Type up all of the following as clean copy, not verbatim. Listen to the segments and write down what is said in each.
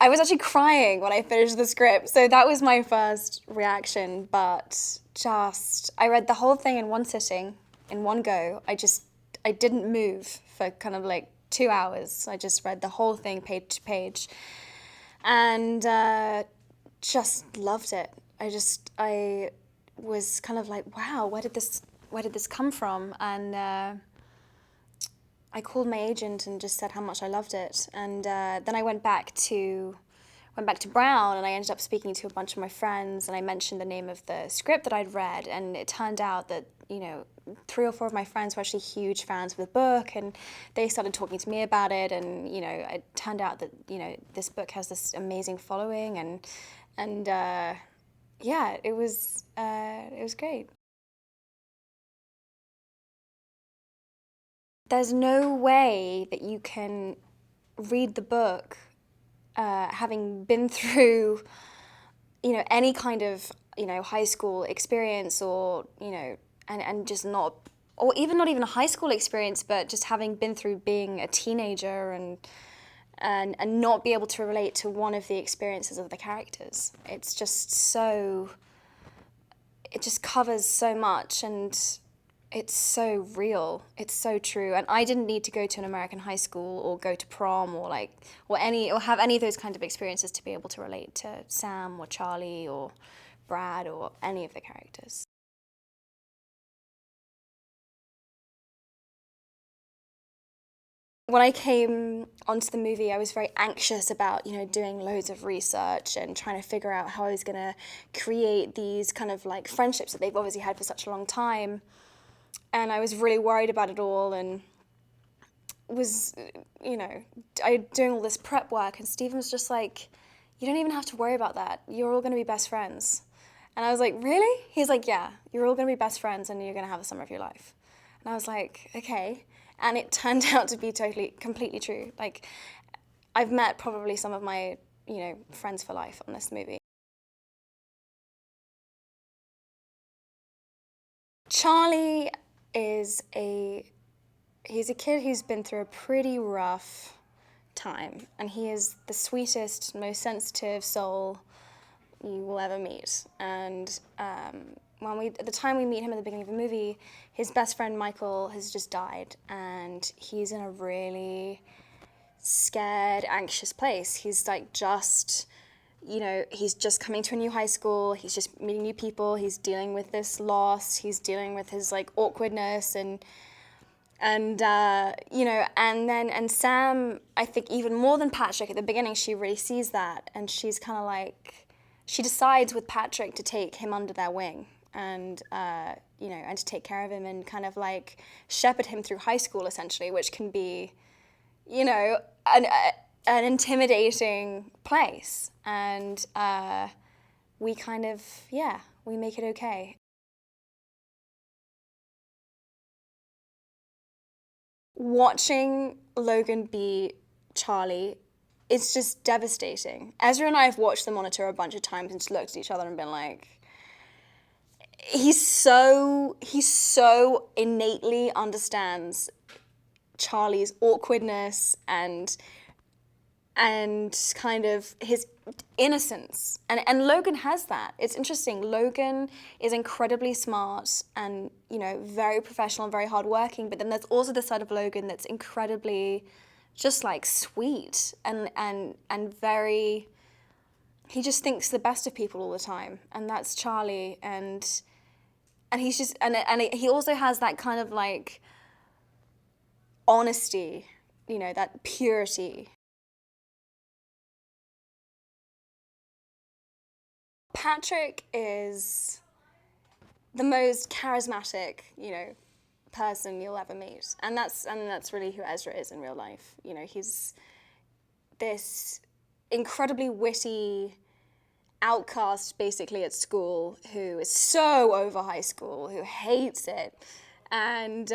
I was actually crying when I finished the script, so that was my first reaction, but I read the whole thing in one sitting, in one go. I didn't move for kind of like 2 hours. I just read the whole thing page to page and just loved it. I was kind of like, wow, where did this come from? And I called my agent and just said how much I loved it, and then I went back to Brown, and I ended up speaking to a bunch of my friends, and I mentioned the name of the script that I'd read, and it turned out that 3 or 4 of my friends were actually huge fans of the book, and they started talking to me about it, and it turned out that this book has this amazing following, and yeah, it was great. There's no way that you can read the book having been through, any kind of, high school experience or, and just not, or even not even a high school experience, but just having been through being a teenager and not be able to relate to one of the experiences of the characters. It's just so, it just covers so much, and it's so real. It's so true. And I didn't need to go to an American high school or go to prom or have any of those kind of experiences to be able to relate to Sam or Charlie or Brad or any of the characters. When I came onto the movie, I was very anxious about, doing loads of research and trying to figure out how I was going to create these kind of like friendships that they've obviously had for such a long time. And I was really worried about it all, and was, doing all this prep work, and Stephen was just like, you don't even have to worry about that. You're all going to be best friends. And I was like, really? He's like, yeah, you're all going to be best friends and you're going to have the summer of your life. And I was like, okay. And it turned out to be completely true. Like, I've met probably some of my, friends for life on this movie. Charlie is he's a kid who's been through a pretty rough time, and he is the sweetest, most sensitive soul you will ever meet. And at the time we meet him at the beginning of the movie, his best friend Michael has just died, and he's in a really scared, anxious place. He's like he's just coming to a new high school, he's just meeting new people, he's dealing with this loss, he's dealing with his like awkwardness and Sam, I think even more than Patrick at the beginning, she really sees that, and she's kind of like, she decides with Patrick to take him under their wing and and to take care of him and kind of like shepherd him through high school essentially, which can be, an intimidating place, and we kind of, we make it okay. Watching Logan be Charlie, it's just devastating. Ezra and I have watched the monitor a bunch of times and just looked at each other and been like, he so innately understands Charlie's awkwardness and kind of his innocence. And Logan has that. It's interesting. Logan is incredibly smart and, very professional and very hardworking, but then there's also the side of Logan that's incredibly just like sweet and very, he just thinks the best of people all the time. And that's Charlie. And he's just, and he also has that kind of like honesty, that purity. Patrick is the most charismatic, person you'll ever meet, and that's really who Ezra is in real life. He's this incredibly witty outcast, basically at school, who is so over high school, who hates it, and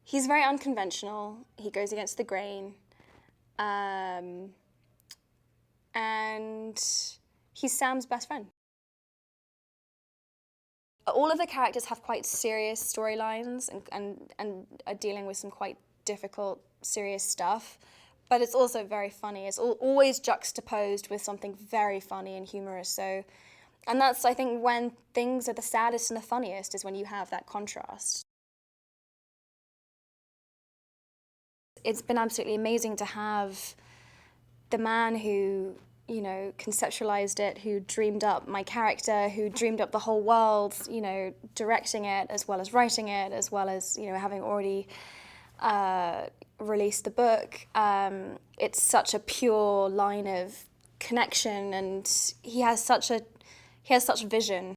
he's very unconventional. He goes against the grain, and he's Sam's best friend. All of the characters have quite serious storylines and are dealing with some quite difficult, serious stuff. but it's also very funny. It's always juxtaposed with something very funny and humorous. So, and that's, I think, when things are the saddest and the funniest, is when you have that contrast. It's been absolutely amazing to have the man who, conceptualized it, who dreamed up my character, who dreamed up the whole world, directing it as well as writing it, as well as, having already released the book. It's such a pure line of connection, and he has such vision.